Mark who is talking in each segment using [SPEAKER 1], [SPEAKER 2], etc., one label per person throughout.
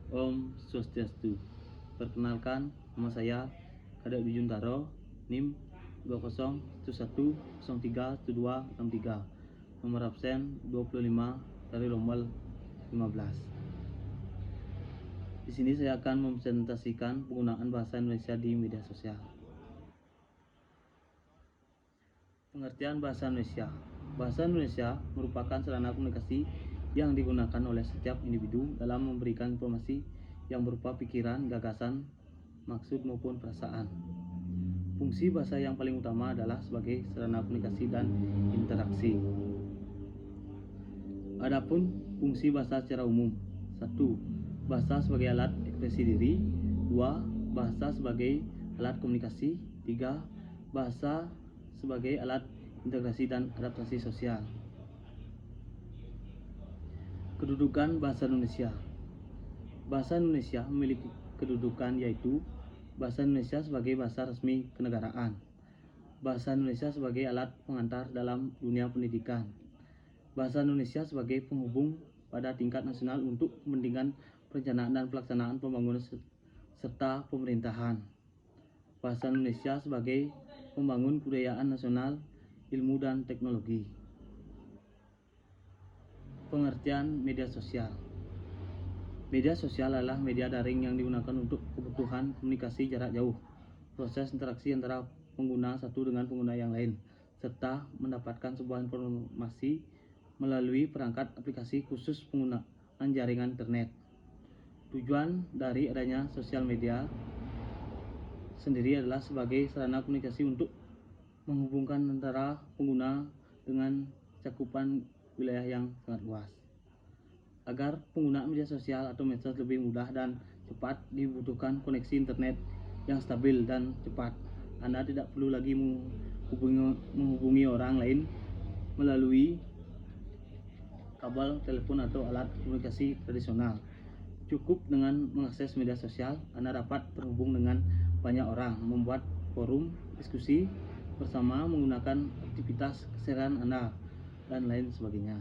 [SPEAKER 1] Om Swastiastu. Perkenalkan, nama saya Kadek Bijuntaro, NIM 2011031263, nomor absen 25 dari Rombel 15. Di sini saya akan mempresentasikan penggunaan bahasa Indonesia di media sosial. Pengertian bahasa Indonesia. Bahasa Indonesia merupakan sarana komunikasi yang digunakan oleh setiap individu dalam memberikan informasi yang berupa pikiran, gagasan, maksud maupun perasaan. Fungsi bahasa yang paling utama adalah sebagai sarana komunikasi dan interaksi. Adapun fungsi bahasa secara umum. 1. Bahasa sebagai alat ekspresi diri. 2. Bahasa sebagai alat komunikasi. 3. Bahasa sebagai alat integrasi dan adaptasi sosial. Kedudukan bahasa Indonesia. Bahasa Indonesia memiliki kedudukan yaitu bahasa Indonesia sebagai bahasa resmi kenegaraan, bahasa Indonesia sebagai alat pengantar dalam dunia pendidikan, bahasa Indonesia sebagai penghubung pada tingkat nasional untuk kepentingan perencanaan dan pelaksanaan pembangunan serta pemerintahan, bahasa Indonesia sebagai pembangun kebudayaan nasional, ilmu dan teknologi. Pengertian media sosial. Media sosial adalah media daring yang digunakan untuk kebutuhan komunikasi jarak jauh, proses interaksi antara pengguna satu dengan pengguna yang lain, serta mendapatkan sebuah informasi melalui perangkat aplikasi khusus penggunaan jaringan internet. Tujuan dari adanya sosial media sendiri adalah sebagai sarana komunikasi untuk menghubungkan antara pengguna dengan cakupan wilayah yang sangat luas. Agar penggunaan media sosial atau medsos lebih mudah dan cepat, dibutuhkan koneksi internet yang stabil dan cepat. Anda tidak perlu lagi menghubungi orang lain melalui kabel telepon atau alat komunikasi tradisional. Cukup dengan mengakses media sosial, Anda dapat terhubung dengan banyak orang, membuat forum diskusi bersama, menggunakan aktivitas keseharian Anda, dan lain sebagainya.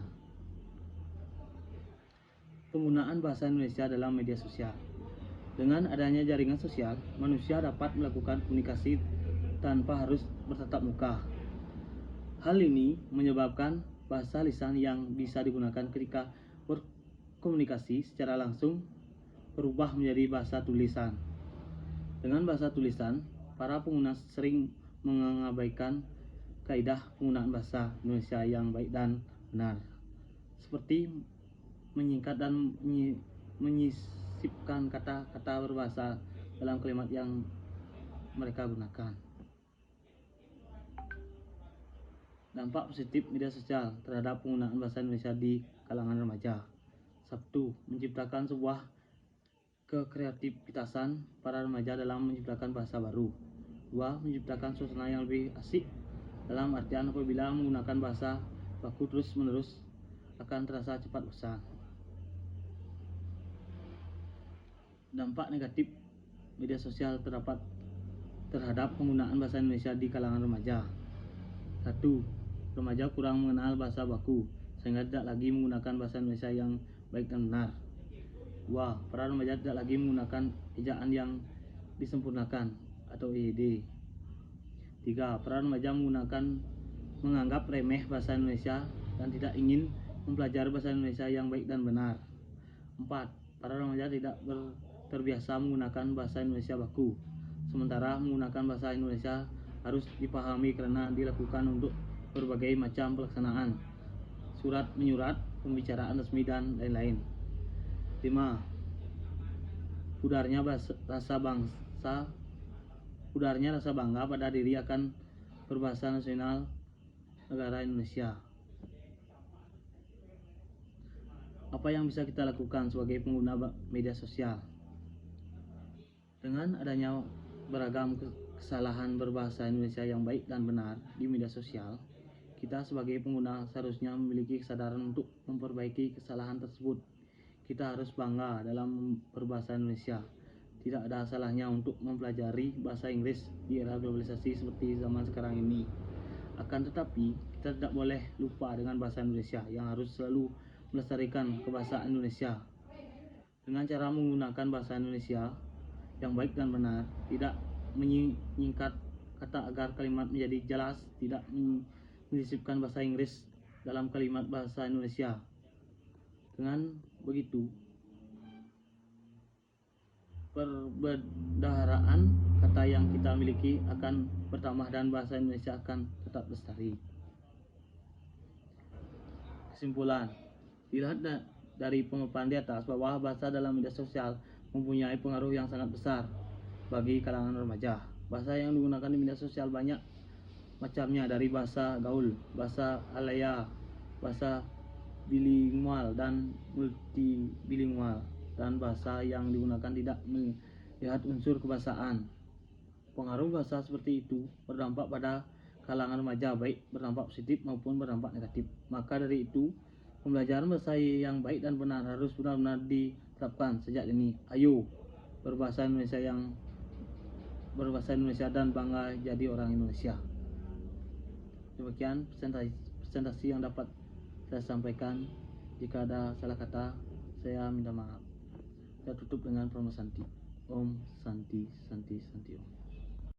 [SPEAKER 1] Penggunaan bahasa Indonesia dalam media sosial. Dengan adanya jaringan sosial, manusia dapat melakukan komunikasi tanpa harus bertatap muka. Hal ini menyebabkan bahasa lisan yang bisa digunakan ketika berkomunikasi secara langsung berubah menjadi bahasa tulisan. Dengan bahasa tulisan, para pengguna sering mengabaikan kaidah penggunaan bahasa Indonesia yang baik dan benar, seperti menyingkat dan menyisipkan kata-kata berbahasa dalam kalimat yang mereka gunakan. Dampak positif media sosial terhadap penggunaan bahasa Indonesia di kalangan remaja. 1. Menciptakan sebuah kekreativitasan para remaja dalam menciptakan bahasa baru. 2. Menciptakan suasana yang lebih asik, dalam artian apabila menggunakan bahasa baku terus-menerus akan terasa cepat bosan. Dampak negatif media sosial terhadap penggunaan bahasa Indonesia di kalangan remaja. 1. Remaja kurang mengenal bahasa baku sehingga tidak lagi menggunakan bahasa Indonesia yang baik dan benar. 2. Para remaja tidak lagi menggunakan ejaan yang disempurnakan atau EYD. 3. Para remaja menganggap remeh bahasa Indonesia dan tidak ingin mempelajari bahasa Indonesia yang baik dan benar. 4. Para remaja tidak terbiasa menggunakan bahasa Indonesia baku, sementara menggunakan bahasa Indonesia harus dipahami karena dilakukan untuk berbagai macam pelaksanaan, surat menyurat, pembicaraan resmi, dan lain-lain. 5. Pudarnya rasa bangga pada diri akan berbahasa nasional negara Indonesia. Apa yang bisa kita lakukan sebagai pengguna media sosial? Dengan adanya beragam kesalahan berbahasa Indonesia yang baik dan benar di media sosial, kita sebagai pengguna seharusnya memiliki kesadaran untuk memperbaiki kesalahan tersebut. Kita harus bangga dalam berbahasa Indonesia. Tidak ada salahnya untuk mempelajari bahasa Inggris di era globalisasi seperti zaman sekarang ini. Akan tetapi, kita tidak boleh lupa dengan bahasa Indonesia yang harus selalu melestarikan kebahasaan Indonesia. Dengan cara menggunakan bahasa Indonesia yang baik dan benar, tidak menyingkat kata agar kalimat menjadi jelas, tidak menyisipkan bahasa Inggris dalam kalimat bahasa Indonesia. Dengan begitu, perbendaharaan kata yang kita miliki akan bertambah dan bahasa Indonesia akan tetap lestari. Kesimpulan, dilihat dari pemaparan di atas bahwa bahasa dalam media sosial mempunyai pengaruh yang sangat besar bagi kalangan remaja. Bahasa yang digunakan di media sosial banyak macamnya, dari bahasa gaul, bahasa alaya, bahasa bilingual dan multibilingual, dan bahasa yang digunakan tidak melihat unsur kebahasaan. Pengaruh bahasa seperti itu berdampak pada kalangan remaja, baik berdampak positif maupun berdampak negatif. Maka dari itu, pembelajaran bahasa yang baik dan benar harus benar-benar diterapkan sejak dini. Ayo berbahasa Indonesia dan bangga jadi orang Indonesia. Demikian presentasi yang dapat saya sampaikan. Jika ada salah kata, saya minta maaf. Saya tutup dengan Promo Santi. Om Santi Santi Santi Om.